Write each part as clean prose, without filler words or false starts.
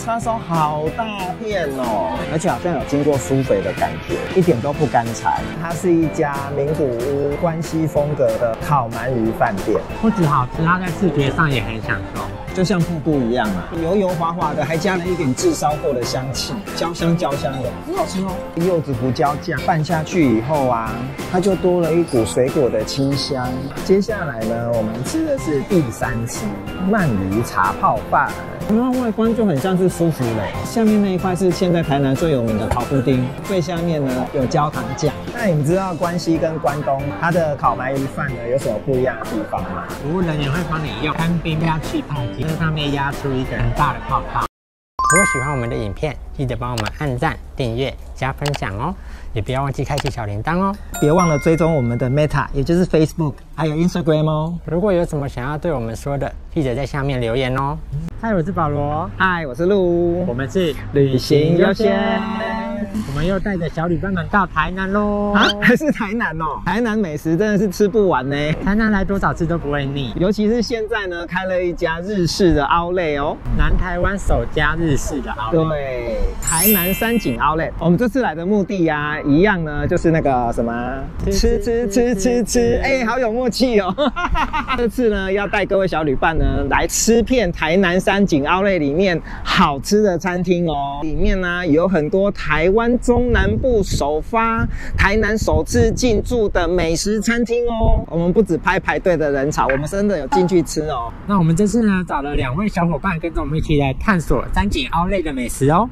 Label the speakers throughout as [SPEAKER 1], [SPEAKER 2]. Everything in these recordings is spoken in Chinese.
[SPEAKER 1] 叉烧好大片哦，而且好像有经过疏肥的感觉，一点都不干柴。它是一家名古屋关西风格的烤鳗鱼饭店，
[SPEAKER 2] 不止好吃，它在视觉上也很享受。
[SPEAKER 1] 就像瀑布一样啊，油油滑滑的，还加了一点炙烧过的香气，焦香的，很好吃哦。柚子胡椒酱拌下去以后啊，它就多了一股水果的清香。接下来呢，我们吃的是第三次鳗鱼茶泡饭。然后外观就很像是舒芙蕾，下面那一块是现在台南最有名的烤布丁，最下面呢有焦糖酱。那你知道关西跟关东它的烤鳗鱼饭呢有什么不一样的地方吗？
[SPEAKER 2] 服务人员会帮你用干冰压气泡机，在上面压出一个很大的泡泡。如果喜欢我们的影片，记得帮我们按赞、订阅、加分享哦，也不要忘记开启小铃铛哦。
[SPEAKER 1] 别忘了追踪我们的 Meta， 也就是 Facebook， 还有 Instagram 哦。
[SPEAKER 2] 如果有什么想要对我们说的，记得在下面留言哦。嗨，我是保罗。
[SPEAKER 1] 嗨，我是陆。
[SPEAKER 2] 我们是
[SPEAKER 1] 旅行优先。
[SPEAKER 2] 我们又带着小旅伴们到台南喽！
[SPEAKER 1] 啊，还是台南哦！台南美食真的是吃不完呢。
[SPEAKER 2] 台南来多少次都不会腻，
[SPEAKER 1] 尤其是现在呢，开了一家日式的 Outlet 哦，
[SPEAKER 2] 南台湾首家日式的 Outlet。
[SPEAKER 1] 对，台南三井 Outlet。我们这次来的目的啊，一样呢，就是那个什么，吃，哎，好有默契哦。这次呢，要带各位小旅伴呢来吃遍台南三井 Outlet 里面好吃的餐厅哦。里面呢有很多台湾中南部首发、台南首次进驻的美食餐厅哦。我们不只排队的人潮，我们真的有进去吃哦。
[SPEAKER 2] 那我们这次呢，找了2位小伙伴跟着我们一起来探索三井Outlet的美食哦。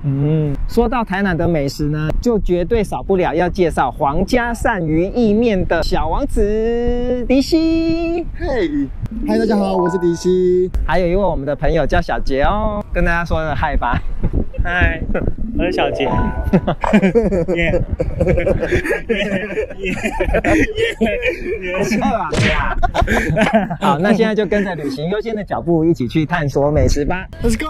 [SPEAKER 1] 说到台南的美食呢，就绝对少不了要介绍皇家鳝鱼意面的小王子迪西。
[SPEAKER 3] 嗨，大家好，我是迪西。
[SPEAKER 1] 还有一位我们的朋友叫小杰哦，跟大家说个嗨吧。
[SPEAKER 2] 嗨，我是小杰。
[SPEAKER 1] 好，那现在就跟着旅行优先的脚步，一起去探索美食吧。Let's go！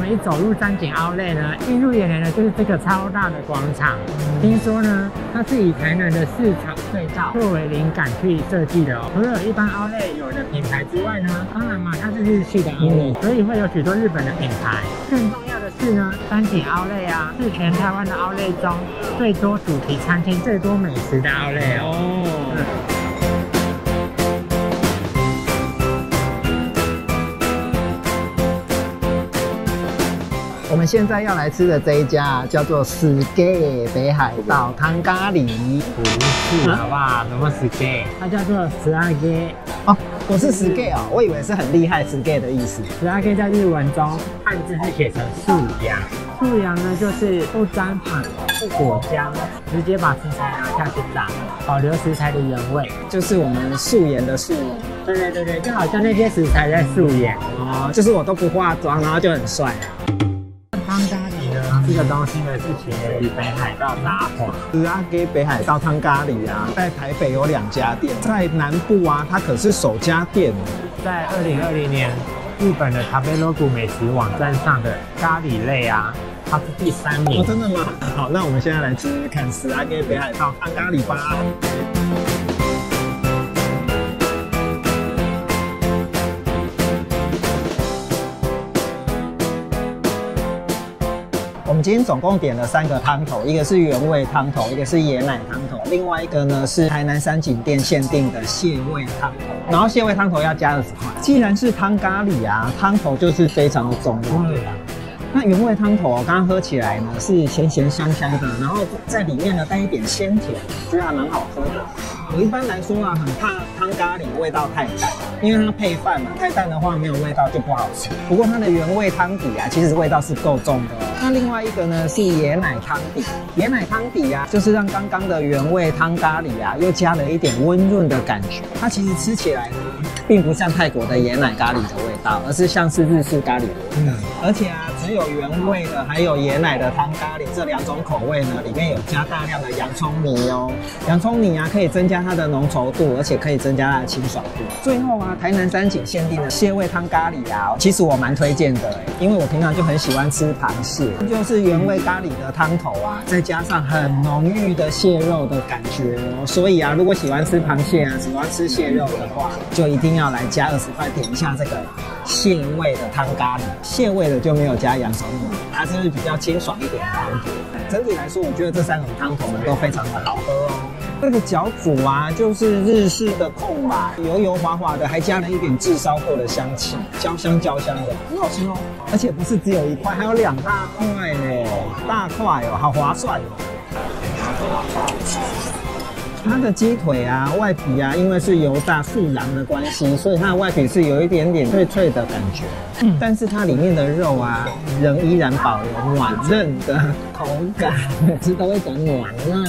[SPEAKER 2] 一走入三井Outlet呢，映入眼帘的就是这个超大的广场。听说呢，它是以台南的市场隧道作为灵感去设计的哦。除了一般Outlet有的品牌之外呢，当然嘛，它是日系的Outlet，所以会有许多日本的品牌。更重要的是呢，三井Outlet啊，是全台湾的Outlet中最多主题餐厅、最多美食的Outlet哦。
[SPEAKER 1] 我们现在要来吃的这一家叫做Suge北海道汤咖喱，
[SPEAKER 2] 不是好不好？什么Suge？它叫做Suage。
[SPEAKER 1] 哦，我是Suge哦，我以为是很厉害Suge的意思。
[SPEAKER 2] Suage在日文中汉字是写成素羊，素羊呢就是不沾糖、不裹浆，直接把食材拿下去炸，保留食材的原味，
[SPEAKER 1] 就是我们素颜的素。
[SPEAKER 2] 对，就好像那些食材在素颜
[SPEAKER 1] 哦，就是我都不化妆，然后就很帅啊。
[SPEAKER 2] 汤咖喱呢，这个东西呢是起源于北海道札幌。
[SPEAKER 1] Suage北海道汤咖喱啊，在台北有2家店，在南部啊，它可是首家店。
[SPEAKER 2] 在2020年，日本的Tabelog美食网站上的咖喱类啊，它是第3名。
[SPEAKER 1] 哦，真的吗？好，那我们现在来吃看Suage北海道汤咖喱吧。我们今天总共点了3个汤头，一个是原味汤头，一个是椰奶汤头，另外一个呢是台南三井店限定的蟹味汤头。然后蟹味汤头要加20块。既然是汤咖喱啊，汤头就是非常的重要。对啊。那原味汤头我刚刚喝起来呢是咸咸香香的，然后在里面呢带一点鲜甜，觉得还蛮好喝的。我一般来说啊，很怕汤咖喱味道太淡，因为它配饭嘛，太淡的话没有味道就不好吃。不过它的原味汤底啊，其实味道是够重的哦。那另外一个呢是椰奶汤底，椰奶汤底啊，就是让刚刚的原味汤咖喱啊，又加了一点温润的感觉。它其实吃起来呢，并不像泰国的椰奶咖喱的味道，而是像是日式咖喱的味道。而且啊，只有原味的还有椰奶的汤咖喱这2种口味呢，里面有加大量的洋葱泥哦。洋葱泥啊，可以增加它的浓稠度，而且可以增加它的清爽度。最后啊，台南三井限定的蟹味汤咖喱啊，其实我蛮推荐的因为我平常就很喜欢吃螃蟹，就是原味咖喱的汤头啊，再加上很浓郁的蟹肉的感觉哦。所以啊，如果喜欢吃螃蟹啊，喜欢吃蟹肉的话，就一定要来加20块点一下这个蟹味的汤咖喱。蟹味的就没有加洋葱了，它是比较清爽一点的汤头。整体来说，我觉得这3种汤头呢都非常的好喝哦。这个脚煮啊，就是日式的控吧，油油滑滑的，还加了一点炙烧过的香气，焦香的，很好吃哦。而且不是只有1块，还有2大块呢，大块哦，好划算哦。它的鸡腿啊，外皮啊，因为是油炸素羊的关系，所以它的外皮是有一点点脆脆的感觉。但是它里面的肉啊，仍依然保留软嫩的口感，每次都会讲软嫩。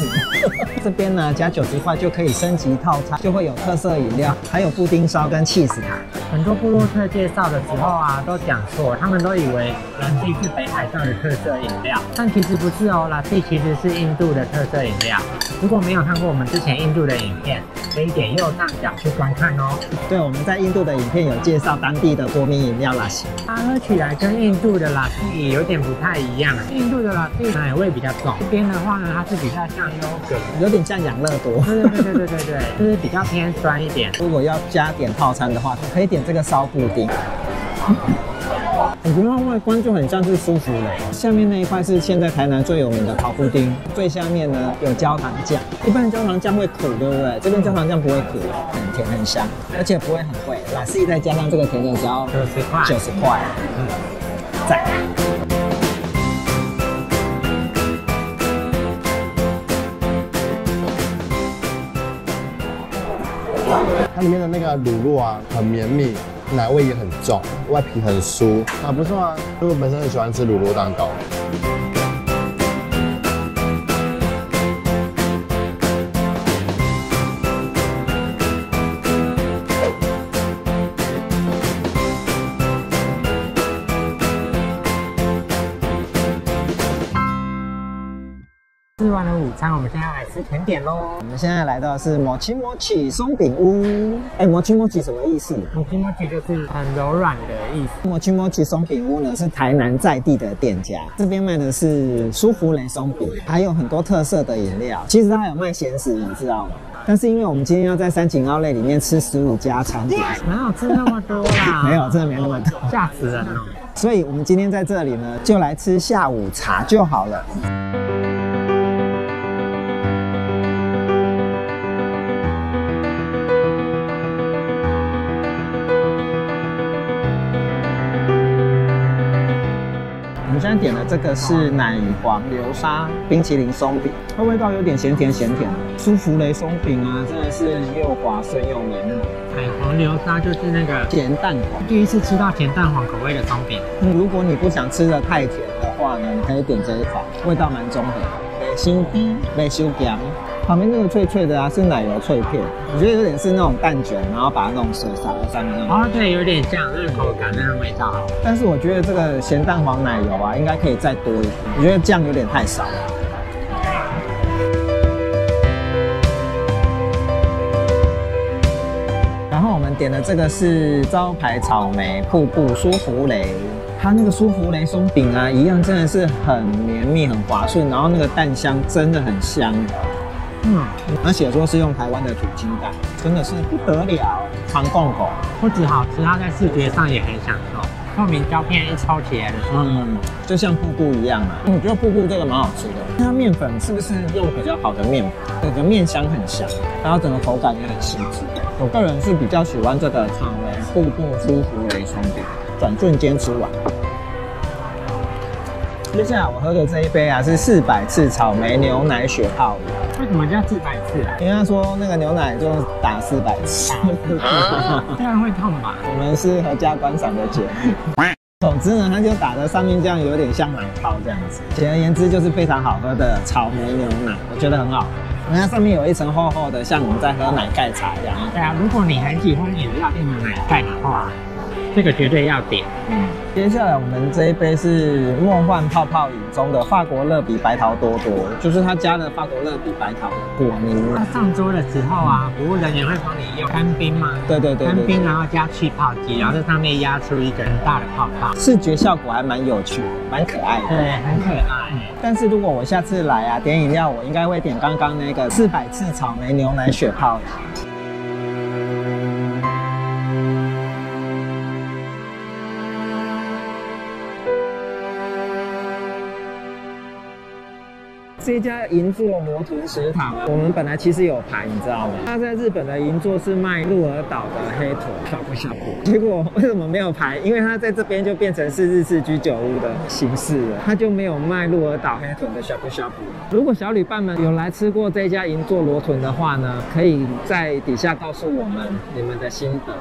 [SPEAKER 1] 这边呢，加90块就可以升级套餐，就会有特色饮料，还有布丁烧跟起司塔。
[SPEAKER 2] 很多部落客介绍的时候啊，都讲错，他们都以为Lassi是北海道的特色饮料，但其实不是哦，Lassi其实是印度的特色饮料。如果没有看过我们之前印度的影片，可以点右上角去观看哦。
[SPEAKER 1] 对，我们在印度的影片有介绍当地的国民饮料Lassi，
[SPEAKER 2] 它喝起来跟印度的Lassi有点不太一样。印度的Lassi奶味比较重，这边的话呢，它是比较像优格，
[SPEAKER 1] 有点像养乐多。
[SPEAKER 2] 对，就是比较偏酸一点。
[SPEAKER 1] 如果要加点套餐的话，可以点这个烧布丁。我觉得它外观就很像是舒芙蕾，下面那一块是现在台南最有名的烤布丁，最下面呢有焦糖酱。一般的焦糖酱会苦，对不对？这边焦糖酱不会苦，很甜很香，而且不会很贵。Lassi再加上这个甜的只要90块，赞。
[SPEAKER 3] 它里面的那个乳酪啊，很绵密，奶味也很重，外皮很酥啊，不错啊。因为我本身很喜欢吃乳酪蛋糕。
[SPEAKER 2] 吃完了午餐，我们现在来吃甜点喽。
[SPEAKER 1] 我们现在来到的是mochi松饼屋。mochi 什么意思
[SPEAKER 2] ？mochi 就是很柔软的意思。
[SPEAKER 1] mochi松饼屋呢是台南在地的店家，这边卖的是舒芙蕾松饼，还有很多特色的饮料。其实它还有卖咸食，你知道吗？但是因为我们今天要在三井Outlet里面吃15家餐点，
[SPEAKER 2] 哪有吃那么多啦？
[SPEAKER 1] 没有，真的没那么多，
[SPEAKER 2] 吓死人了。
[SPEAKER 1] 所以我们今天在这里呢，就来吃下午茶就好了。我们现在点的这个是奶黄流沙冰淇淋松饼，它味道有点咸甜的。舒芙蕾松饼啊，真的是又滑顺又绵密。
[SPEAKER 2] 奶黄流沙就是那个
[SPEAKER 1] 咸蛋黄，
[SPEAKER 2] 第一次吃到咸蛋黄口味的松饼。
[SPEAKER 1] 如果你不想吃的太甜的话呢，你可以点这一款，味道蛮中和的，新甜没修咸。旁边那个脆脆的啊，是奶油脆片，我觉得有点是那种蛋卷，然后把它弄碎撒在上面那种。
[SPEAKER 2] 哦，对，有点像那个口感，那个味道好。
[SPEAKER 1] 但是我觉得这个咸蛋黄奶油啊，应该可以再多一点，我觉得酱有点太少了。然后我们点的这个是招牌草莓瀑布舒芙蕾。它那个舒芙蕾松饼啊，一样真的是很绵密、很滑顺，然后那个蛋香真的很香。而且说是用台湾的土鸡蛋，真的是不得了，长贡口，
[SPEAKER 2] 不止好吃，它在视觉上也很享受。透明胶片一抽起来的时候，
[SPEAKER 1] 就像瀑布一样嘛。我觉得瀑布这个蛮好吃的，它面粉是不是用比较好的面粉？整个面香很香，然后整个口感也很细致。我个人是比较喜欢这个草莓瀑布舒芙蕾松饼，转瞬间吃完。接下来我喝的这一杯啊是400次草莓牛奶雪泡饮。
[SPEAKER 2] 为什么叫400次啊？
[SPEAKER 1] 因为他说那个牛奶就打400次，
[SPEAKER 2] 这样会痛吧？
[SPEAKER 1] 我们是合家观赏的节目。总之呢，它就打的上面这样有点像奶泡这样子。简而言之，就是非常好喝的草莓牛奶，我觉得很好。它上面有一层厚厚的，像我们在喝奶盖茶一样。
[SPEAKER 2] 对啊，如果你很喜欢饮料店的奶盖的话，这个绝对要点。
[SPEAKER 1] 接下来我们这一杯是梦幻泡泡饮中的法国乐比白桃多多，就是它加了法国乐比白桃的果泥。
[SPEAKER 2] 它上桌的时候啊，服务人员会帮你用干冰吗？
[SPEAKER 1] 对，
[SPEAKER 2] 干冰，然后加气泡机，然后在上面压出一个很大的泡泡，
[SPEAKER 1] 视觉效果还蛮有趣的，蛮可爱的。
[SPEAKER 2] 对，很可爱。
[SPEAKER 1] 但是如果我下次来啊，点饮料我应该会点刚刚那个400次草莓牛奶雪泡。这家银座罗屯食堂，我们本来其实有排，你知道吗？它在日本的银座是卖鹿儿岛的黑豚小布小布，结果为什么没有排？因为它在这边就变成是日式居酒屋的形式了，它就没有卖鹿儿岛黑豚的小布小布。如果小旅伴们有来吃过这家银座罗屯的话呢，可以在底下告诉我们你们的心得。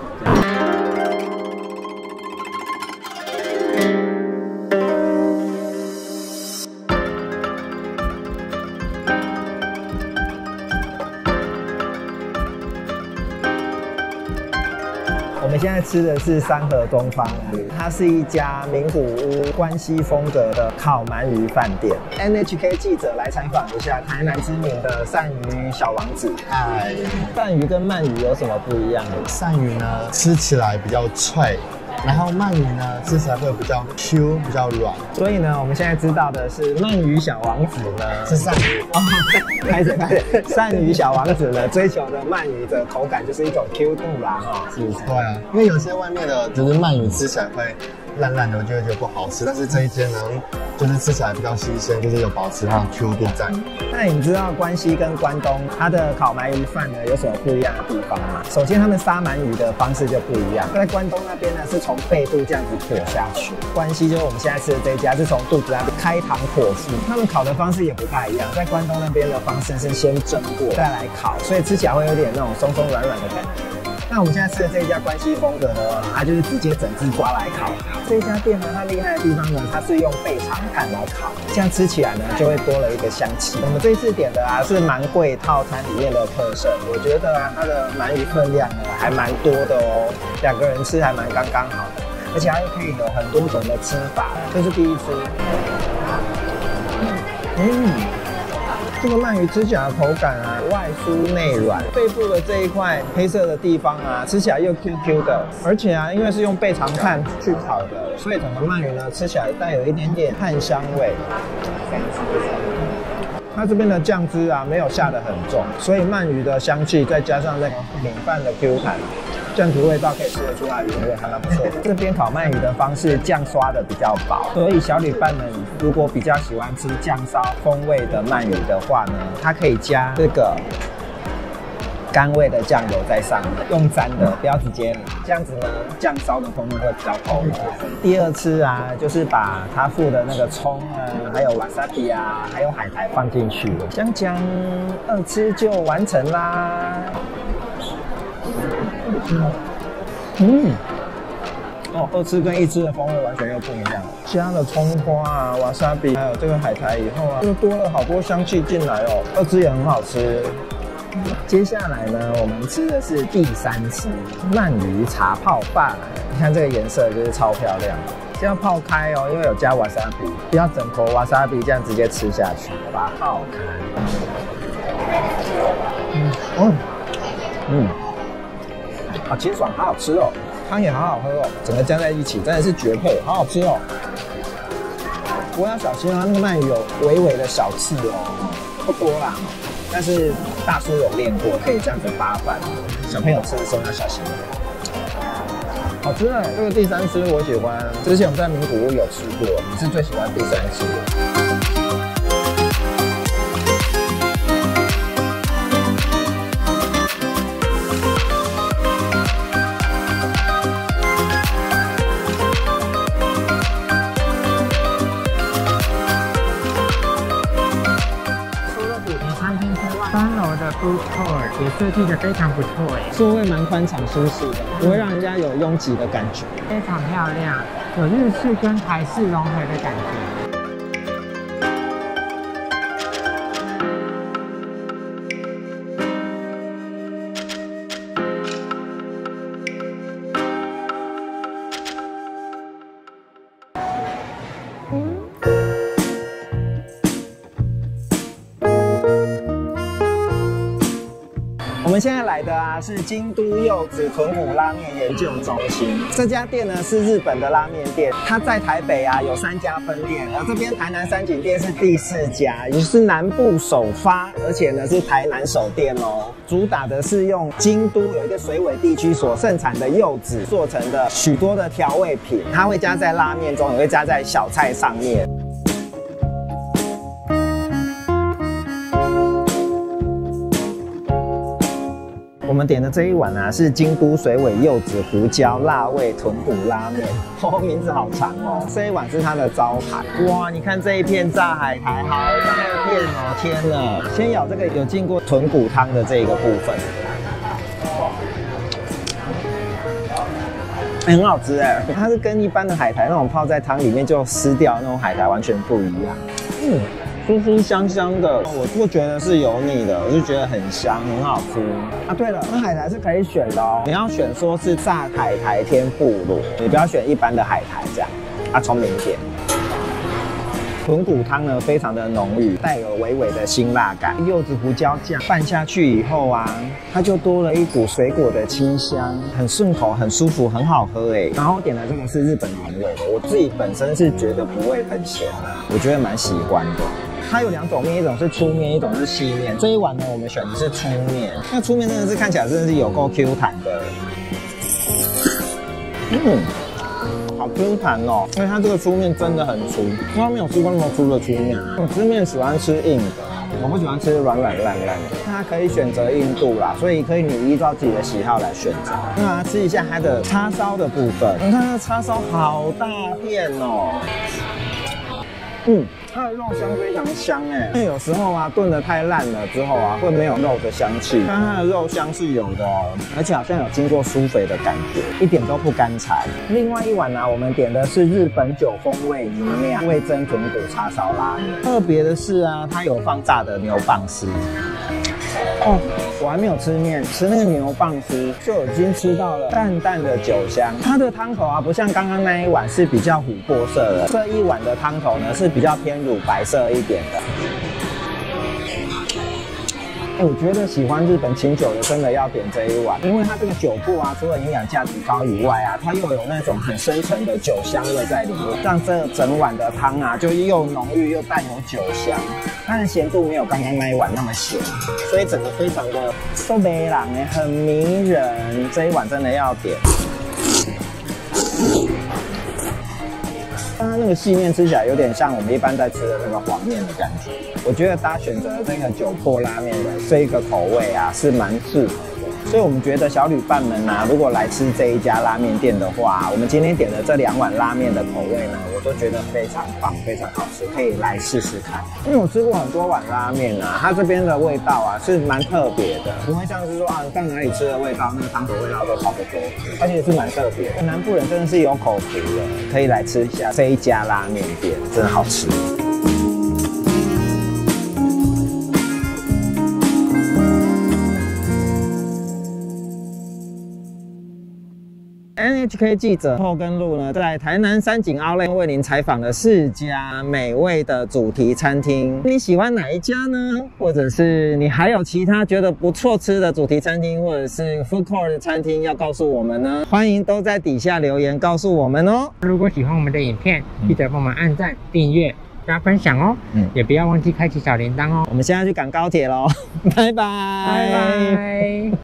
[SPEAKER 1] 我们现在吃的是三和东方鱼，它是一家名古屋关西风格的烤鳗鱼饭店。NHK 记者来采访一下台南知名的鳝鱼小王子。
[SPEAKER 3] 哎，
[SPEAKER 1] 鳝鱼跟鳗鱼有什么不一样的？
[SPEAKER 3] 鳝鱼呢吃起来比较脆，然后鳗鱼呢吃起来会比较 Q， 比较软。
[SPEAKER 1] 所以呢，我们现在知道的是鳗鱼小王子呢
[SPEAKER 3] 是鳝鱼
[SPEAKER 1] 哦，开始，鳝鱼小王子呢追求的鳗鱼的口感就是一种 Q 度啦，哈，是不是？
[SPEAKER 3] 对啊，因为有些外面的就是鳗鱼吃起来会烂烂的，我就会觉得不好吃。但是这一间呢，就是吃起来比较新鲜，就是有保持它的 Q 度在。
[SPEAKER 1] 那你知道关西跟关东它的烤鳗鱼饭呢有什么不一样的地方吗？首先，他们杀鳗鱼的方式就不一样。在关东那边呢是从背部这样子剖下去，关西就是我们现在吃的这一家是从肚子那边开膛剖腹。他们烤的方式也不太一样，在关东那边的方式是先蒸过再来烤，所以吃起来会有点那种松松软软的感觉。那我们现在吃的这一家关西风格呢，它就是直接整只抓来烤。这一家店呢，它厉害的地方呢，它是用背长炭来烤，这样吃起来呢就会多了一个香气。我们这一次点的啊是蛮贵套餐里面的特盛，我觉得啊它的鳗鱼分量呢还蛮多的哦，2个人吃还蛮刚刚好的，而且还可以有很多种的吃法。这是第一次。这个鳗鱼吃起来的口感啊，外酥内软，背部的这一块黑色的地方啊，吃起来又 QQ 的，而且啊，因为是用背长炭去烤的，所以整个鳗鱼呢吃起来带有一点点炭香味。它这边的酱汁啊没有下得很重，所以鳗鱼的香气再加上那个米饭的 Q 弹。酱汁味道可以吃得出它的原味，还蛮不错的。这边烤鳗鱼的方式酱刷的比较薄，所以小旅伴们如果比较喜欢吃酱烧风味的鳗鱼的话呢，它可以加这个甘味的酱油在上面，用沾的，不要直接拿，这样子呢酱烧的风味会比较透一点。第二次啊，就是把它附的那个葱啊，还有瓦萨比啊，还有海苔放进去，这样讲2吃就完成啦。2吃跟1吃的风味完全又不一样了。加了葱花啊、瓦萨比，还有这个海苔以后啊，又多了好多香气进来哦。2吃也很好吃。接下来呢，我们吃的是第3次鳗鱼茶泡饭。你看这个颜色就是超漂亮，这样泡开哦，因为有加瓦萨比，不要整坨瓦萨比这样直接吃下去，把它泡开。好清爽，好好吃哦，汤也好好喝哦，整个加在一起真的是绝配，好好吃哦。不过要小心啊，那个鳗鱼有微微的小刺哦，不多啦，但是大叔有练过，可以这样子扒饭，小朋友吃的时候要小心一点。好吃哎，这个第3次我喜欢，之前我们在名古屋有吃过，你是最喜欢第3次的。
[SPEAKER 2] Food Court 也设计的非常不错哎，
[SPEAKER 1] 座位蛮宽敞舒适的，不会让人家有拥挤的感觉，
[SPEAKER 2] 非常漂亮，有日式跟台式融合的感觉。
[SPEAKER 1] 们现在来的啊是京都柚子豚骨拉面研究中心。这家店呢是日本的拉面店，它在台北啊有3家分店，而这边台南三井店是第4家，也就是南部首发，而且呢是台南首店哦。主打的是用京都有一个水尾地区所盛产的柚子做成的许多的调味品，它会加在拉面中，也会加在小菜上面。我们点的这一碗啊是京都水尾柚子胡椒辣味豚骨拉面，哦，名字好长哦。这一碗是它的招牌。哇，你看这一片炸海苔，好大片哦！天哪，先咬这个有浸过豚骨汤的这个部分，很好吃哎，它是跟一般的海苔那种泡在汤里面就湿掉那种海苔完全不一样。酥酥香香的，我不觉得是油腻的，我就觉得很香，很好吃啊。对了，那海苔是可以选的哦，你要选说是炸海苔天妇罗，你不要选一般的海苔这样，啊，聪明一点。豚骨汤呢非常的浓郁，带有微微的辛辣感。柚子胡椒酱拌下去以后啊，它就多了一股水果的清香，很顺口，很舒服，很好喝哎。然后点的这个是日本原味的，我自己本身是觉得不会很咸的，我觉得蛮喜欢的。它有2种面，一种是粗面，一种是细面。这一碗呢，我们选的是粗面。那粗面真的是看起来真的是有够 Q 弹的，好 Q 弹哦！因为它这个粗面真的很粗，从来没有吃过那么粗的粗面。我吃面喜欢吃硬的，我不喜欢吃软软烂烂的。它可以选择硬度啦，所以可以你依照自己的喜好来选择。那吃一下它的叉烧的部分，你看它的叉烧好大片哦。它的肉香非常香哎，因为有时候啊炖得太烂了之后啊会没有肉的香气，但它的肉香是有的哦，而且好像有经过疏肥的感觉，一点都不干柴。另外一碗呢，我们点的是日本酒风味泥面味噌豚骨叉烧拉面，特别的是啊，它有放炸的牛蒡丝。哦，我还没有吃面，吃那个牛蒡丝就已经吃到了淡淡的酒香。它的汤头啊，不像刚刚那一碗是比较琥珀色的，这一碗的汤头呢是比较偏乳白色一点的。我觉得喜欢日本清酒的真的要点这一碗，因为它这个酒粕啊，除了营养价值高以外啊，它又有那种很深沉的酒香味在里面，让这整碗的汤啊就又浓郁又带有酒香，它的咸度没有刚刚那一碗那么咸，所以整个非常的都没人哎，很迷人。这一碗真的要点。它那个细面吃起来有点像我们一般在吃的那个黄面的感觉，我觉得大家选择这个酒粕拉面的这一个口味啊是蛮适合的，所以我们觉得小旅伴们啊，如果来吃这一家拉面店的话，我们今天点的这2碗拉面的口味呢，我都觉得非常棒，非常好吃，可以来试试看。因为我吃过很多碗拉面啊，它这边的味道啊是蛮特别的，不会像是说啊到哪里吃的味道，那个汤头味道都差不多，而且是蛮特别的。南部人真的是有口福的，可以来吃一下这一家拉面店，真的好吃。NHK 记者后跟路呢，在台南三井Outlet为您采访了4家美味的主题餐厅。你喜欢哪一家呢？或者是你还有其他觉得不错吃的主题餐厅，或者是 food court 的餐厅要告诉我们呢？欢迎都在底下留言告诉我们哦。
[SPEAKER 2] 如果喜欢我们的影片，记得帮我们按赞、订阅、加分享哦。也不要忘记开启小铃铛哦。
[SPEAKER 1] 我们现在去赶高铁咯，拜拜。
[SPEAKER 2] 拜拜。